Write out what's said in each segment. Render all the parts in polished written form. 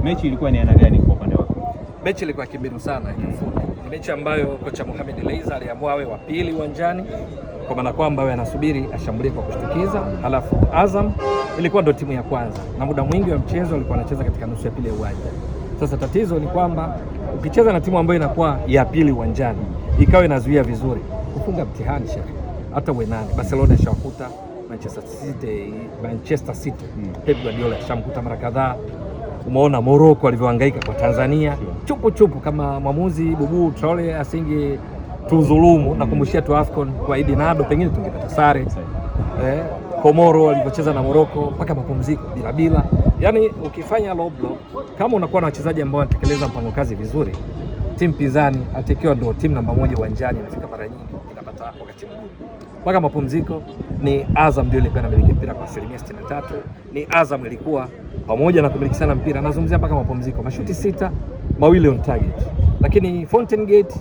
Mechi ilikuwa ni aina gani kwa upande wako? Mechi ilikuwa kimbinu sana kifupi. Ni mechi ambayo kocha Mohamed Leiza aliamua awe wa pili uwanjani, kwa maana kwamba awe anasubiri ashambulie kwa kushtukiza, halafu Azam ilikuwa ndo timu ya kwanza na muda mwingi wa mchezo walikuwa wanacheza katika nusu ya pili ya uwanja. Sasa tatizo ni kwamba ukicheza na timu ambayo inakuwa ya pili uwanjani ikawa inazuia vizuri, kufunga mtihani shekhi. Hata uwe nani, Barcelona shawakuta, Manchester City Pep Guardiola shamkuta mara kadhaa. Umeona Morocco walivyohangaika kwa Tanzania, chupu kama mwamuzi Bubu Traore asinge tuzulumu na kumbushia tu AFCON kwa Idi Nado, pengine tungepata sare. Komoro walivyocheza na Morocco mpaka mapumziko bila. Yaani ukifanya low block, kama unakuwa na wachezaji ambao wanatekeleza mpango kazi vizuri, timu pinzani atakiwa ndio timu namba moja uwanjani, inafika mara nyingi inapata wakati mgumu. Mpaka mapumziko ni Azam ndio ilikuwa inamiliki mpira kwa 63%. Ni Azam ilikuwa pamoja na kumiliki sana mpira, nazungumzia mpaka mapumziko, mashuti 6, 2 on target. Lakini Fountain Gate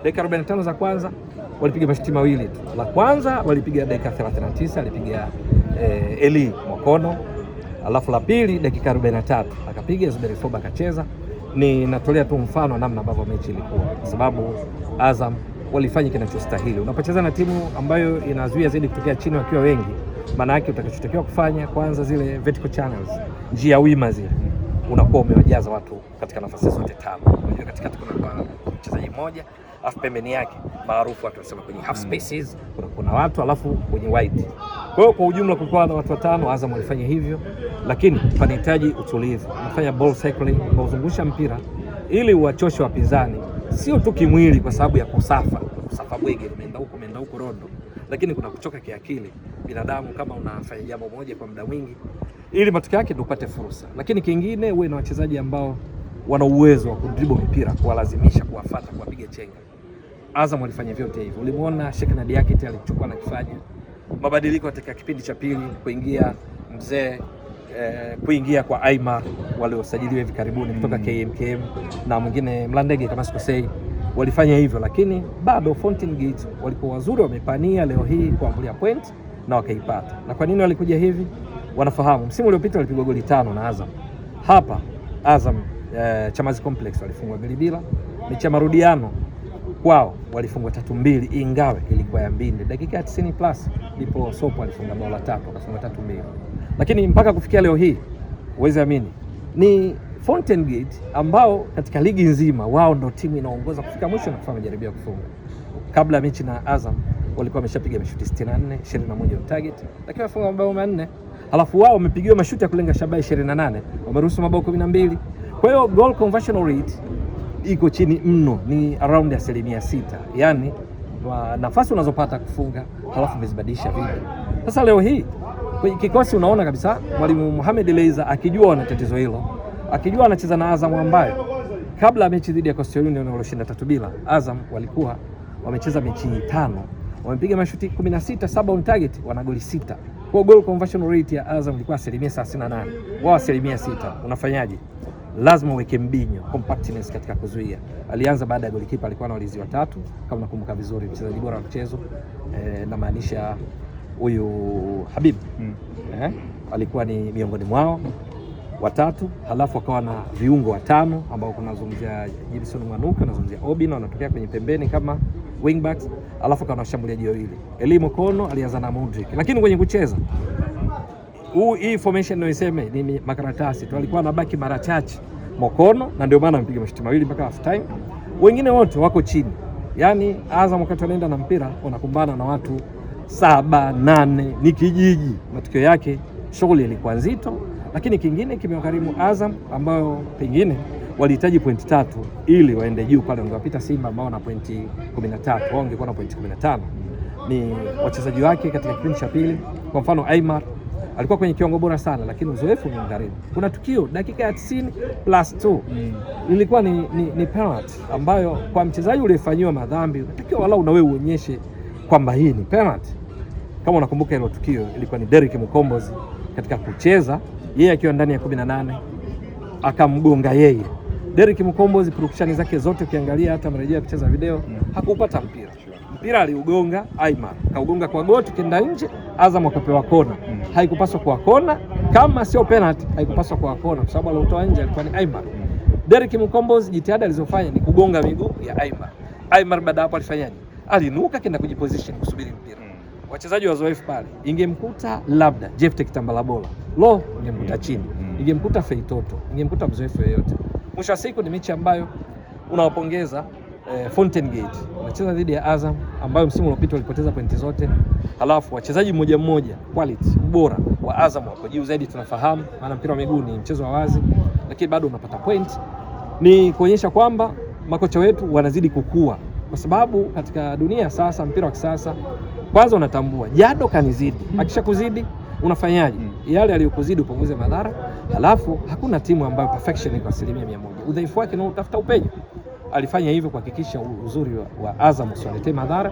dakika 45 za kwanza walipiga mashuti 2 tu. La kwanza walipiga dakika 39, alipiga Eli Mokono. Alafu la pili dakika 43 akapiga Zuberi Foba akacheza. Ninatolea tu mfano namna ambavyo mechi ilikuwa, kwa sababu Azam walifanya kinachostahili. Unapocheza na timu ambayo inazuia zaidi kutokea chini wakiwa wengi, maana yake utakachotakiwa kufanya kwanza, zile vertical channels, njia wima zile, unakuwa umewajaza watu katika nafasi zote tano. Unajua katikati kuna mchezaji mmoja, alafu pembeni yake maarufu watu wanasema kwenye half spaces kuna watu, alafu kwenye wide. Kwa hiyo kwa ujumla kulikuwa na watu watano. Azam walifanya hivyo, lakini panahitaji utulivu. Unafanya ball cycling, unazungusha mpira ili uwachoshe wapinzani, sio tu kimwili kwa sababu ya kusafa bwege, umeenda huko rondo, lakini kuna kuchoka kiakili. Binadamu kama unafanya jambo moja kwa muda mwingi, ili matokeo yake ndio upate fursa. Lakini kingine, uwe na wachezaji ambao wana uwezo wa kudribble mipira, kuwalazimisha, kuwafuata, kuwapiga chenga. Azam walifanya vyote hivyo. Ulimuona Sheikh Nadia Kite alichukua na kifanya mabadiliko katika kipindi cha pili, kuingia Mzee kuingia kwa Aimar waliosajiliwa hivi karibuni kutoka KMKM na mwingine Mlandege kama sikosei, walifanya hivyo. Lakini bado Fountain Gate walikuwa wazuri, wamepania leo hii kuambulia point na wakaipata. Na kwa nini walikuja hivi? Wanafahamu msimu uliopita walipigwa goli 5 na Azam. Hapa Azam Chamazi Complex walifungwa 2-0. Mechi ya marudiano kwao walifungwa 3-2, ingawa ilikuwa ya mbinde. Dakika 90 plus ndipo Sopo alifunga bao la 3, akafunga 3-2. Lakini mpaka kufikia leo hii uweze amini, ni Fountain Gate ambao katika ligi nzima wao ndio timu inaongoza kufika mwisho na kufanya majaribio ya kufunga. Kabla ya mechi na Azam walikuwa wameshapiga mashuti 64, 21 on target, lakini wafunga mabao 4. Halafu wao wamepigiwa mashuti ya kulenga shabaha 28, wameruhusu mabao 12. Kwa hiyo goal conversion rate iko chini mno, ni around 6%. Yaani nafasi unazopata kufunga halafu umezibadilisha vipi? Sasa leo hii kwenye kikosi unaona kabisa mwalimu Mohamed Leiza akijua wana tatizo hilo, akijua anacheza na Azam ambayo kabla ya mechi dhidi ya Coastal Union walioshinda 3-0, Azam walikuwa wamecheza mechi 5, wamepiga mashuti 16, 7 on target, wana goli 6. Kwa goal conversion rate ya Azam ilikuwa 38%, wao 6%. Unafanyaje? Lazima uweke mbinyo, compactness katika kuzuia. Alianza baada ya golikipa alikuwa na walinzi 3 kama nakumbuka vizuri, mchezaji bora wa mchezo na maanisha huyu Habib alikuwa ni miongoni mwao 3. Halafu akawa na viungo 5 ambao kunazungumzia Gibson Mwanuka, nazungumzia Obina, wanatokea kwenye pembeni kama wingbacks. Halafu akawa na washambuliaji 2, Eli Mokono alianza na Mudrik. Lakini kwenye kucheza hii formation ndio iseme ni makaratasi tu, alikuwa anabaki mara chache Mokono, na ndio maana amepiga mashuti 2 mpaka half time. Wengine wote wako chini. Yaani Azam wakati wanaenda na mpira wanakumbana na watu 7, 8, ni kijiji. Matokeo yake shughuli ilikuwa nzito, lakini kingine kimewagharimu Azam ambayo pengine walihitaji pointi 3 ili waende juu pale, wangewapita Simba ambao na pointi 13, wao wangekuwa na pointi 15. Ni wachezaji wake katika kipindi cha pili. Kwa mfano Aimar alikuwa kwenye kiwango bora sana, lakini uzoefu umemgharimu. Kuna tukio dakika ya 90 plus 2 ilikuwa ni penalty ambayo kwa mchezaji uliyefanywa madhambi unatakiwa walau na wewe uonyeshe kwamba hii ni penalty. Kama unakumbuka hilo tukio, ilikuwa ni Derrick Mukombozi katika kucheza yeye akiwa ndani ya 18 akamgonga yeye. Derrick Mukombozi purukushani zake zote ukiangalia, hata mrejea kucheza video, hakupata mpira aliugonga Aimar, kaugonga kwa goti kenda nje, Azam akapewa kona. haikupaswa kuwa kona, kama sio penalty haikupaswa kuwa kona, kwa sababu aliotoa nje alikuwa ni Aimar. Derrick Mkombozi jitihada alizofanya ni kugonga miguu ya Aimar. Aimar baada hapo alifanyaje? Alinuka kenda kujiposition kusubiri mpira. Wachezaji wazoefu pale, ingemkuta labda Jephte Kitambala Bola, ingemkuta chini, ingemkuta Feitoto, ingemkuta mzoefu yeyote. Mwisho wa siku ni mechi ambayo unawapongeza Fountain Gate unacheza dhidi ya Azam ambayo msimu uliopita walipoteza pointi zote, halafu wachezaji mmoja mmoja quality ubora wa Azam wako juu zaidi, tunafahamu maana mpira wa miguu ni mchezo wa wazi, lakini bado unapata point. Ni kuonyesha kwamba makocha wetu wanazidi kukua, kwa sababu katika dunia sasa, mpira wa kisasa, kwanza unatambua Jado kanizidi, akishakuzidi unafanyaje? Yale aliyokuzidi upunguze madhara, halafu hakuna timu ambayo perfection iko 100%. Udhaifu wake na utafuta upenyo. Alifanya hivyo kuhakikisha uzuri wa Azam usiwaletee madhara,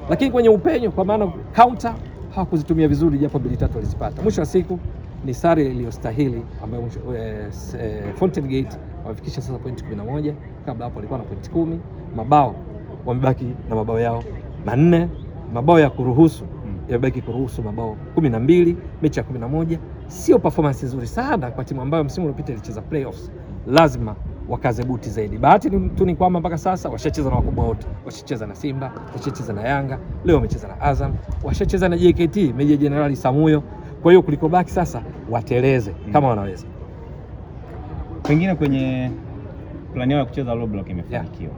lakini kwenye upenyo, kwa maana counter, hawakuzitumia vizuri, japo 2-3 walizipata. Mwisho wa siku ni sare iliyostahili ambayo Fountain Gate wamefikisha sasa pointi 11, kabla hapo walikuwa na pointi 10. Mabao wamebaki na mabao yao 4, mabao ya kuruhusu yamebaki kuruhusu mabao 12, mechi ya 11. Sio performance nzuri sana kwa timu ambayo msimu uliopita ilicheza playoffs. Lazima wakaze buti zaidi. Bahati tu ni kwamba mpaka sasa washacheza na wakubwa wote, washacheza na Simba, washacheza na Yanga, leo wamecheza na Azam, washacheza na JKT Meja Jenerali Samuyo. Kwa hiyo kuliko baki sasa wateleze kama wanaweza. Pengine kwenye plani yao ya kucheza low block imefanikiwa.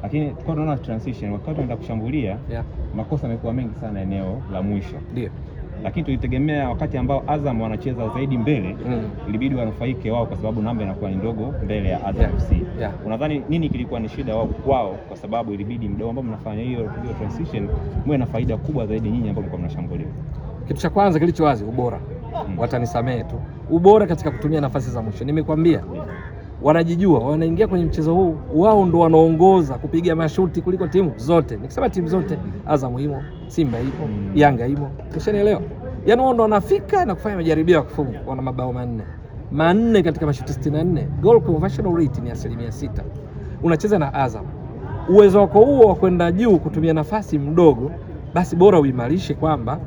Lakini tulikuwa tunaona transition wakati wanaenda kushambulia, makosa yamekuwa mengi sana eneo la mwisho. Ndio. Lakini tulitegemea wakati ambao Azam wanacheza zaidi mbele, ilibidi wanufaike wao kwa sababu namba inakuwa ni ndogo mbele ya Azam FC. Unadhani nini kilikuwa ni shida wao kwao, kwa sababu ilibidi mdao ambao mnafanya hiyo transition mwe na faida kubwa zaidi nyinyi ambao mko mnashambulia? Kitu cha kwanza kilicho wazi, ubora. Watanisamee tu. Ubora katika kutumia nafasi za mwisho. Nimekwambia wanajijua, wanaingia kwenye mchezo huu, wao ndo wanaongoza kupiga mashuti kuliko timu zote. Nikisema timu zote, Azam imo, Simba ipo, Yanga imo. Ushanielewa? Yaani wao ndo wanafika na kufanya majaribio ya kufunga. Wana mabao 4 katika mashuti 64. Goal conversion rate ni 6%. Unacheza na Azam. Uwezo wako huo wa kwenda juu kutumia nafasi mdogo, basi bora uimarishe kwamba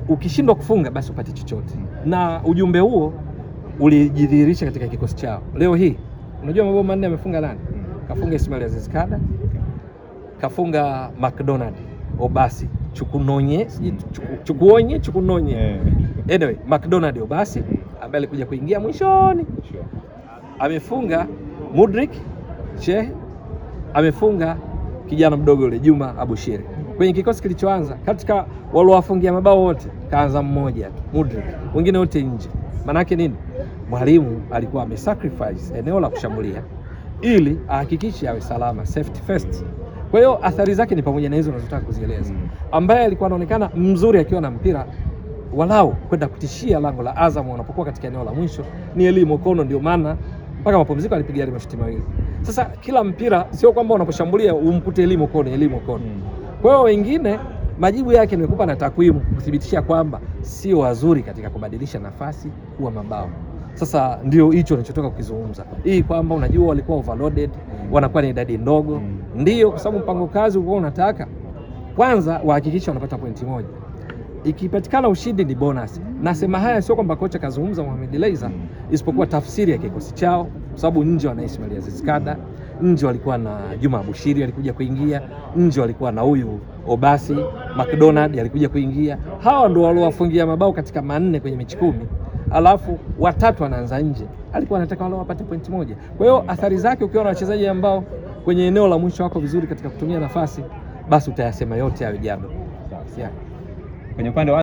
ukishindwa kufunga basi upate chochote. Na ujumbe huo ulijidhihirisha katika kikosi chao. Leo hii unajua mabao 4 amefunga nani? Kafunga Ismail Aziz Kada, kafunga McDonald, Obasi, Chukunonye. Anyway, McDonald Obasi ambaye alikuja kuingia mwishoni. Amefunga Mudrik Sheikh, amefunga kijana mdogo yule Juma Abushiri. Kwenye kikosi kilichoanza, katika waliowafungia mabao wote kaanza mmoja tu, Mudrik. Wengine wote nje. Manake nini? Mwalimu alikuwa amesacrifice eneo la kushambulia ili ahakikishe awe salama, safety first. Kwa hiyo athari zake ni pamoja na hizo unazotaka kuzieleza. Ambaye alikuwa anaonekana mzuri akiwa na mpira walau kwenda kutishia lango la Azam wanapokuwa katika eneo la mwisho ni Elie Okono. Ndio maana mpaka mapumziko alipiga ile mashuti mawili. Sasa kila mpira sio kwamba unaposhambulia umkute Elie Okono. Kwa hiyo wengine majibu yake nimekupa na takwimu kuthibitisha kwamba sio wazuri katika kubadilisha nafasi kuwa mabao. Sasa ndio hicho ninachotoka kukizungumza. Hii kwamba unajua walikuwa overloaded, wanakuwa ni idadi ndogo. Ndio kwa sababu mpango kazi ulikuwa unataka kwanza wahakikisha wanapata pointi 1. Ikipatikana ushindi ni bonus. Nasema haya sio kwamba kocha kazungumza Mohamed Leiza, isipokuwa tafsiri ya kikosi chao, kwa sababu nje wana Ismail Aziz Kada, nje walikuwa na Juma Abushiri alikuja kuingia, nje walikuwa na huyu Obasi, McDonald alikuja kuingia. Hawa ndio waliowafungia mabao katika 4 kwenye mechi 10. Alafu watatu wanaanza nje. Alikuwa anataka wao wapate pointi 1. Kwa hiyo athari zake ukiwa na wachezaji ambao kwenye eneo la mwisho wako vizuri katika kutumia nafasi, basi utayasema yote hayo Jado. Kwenye upande wa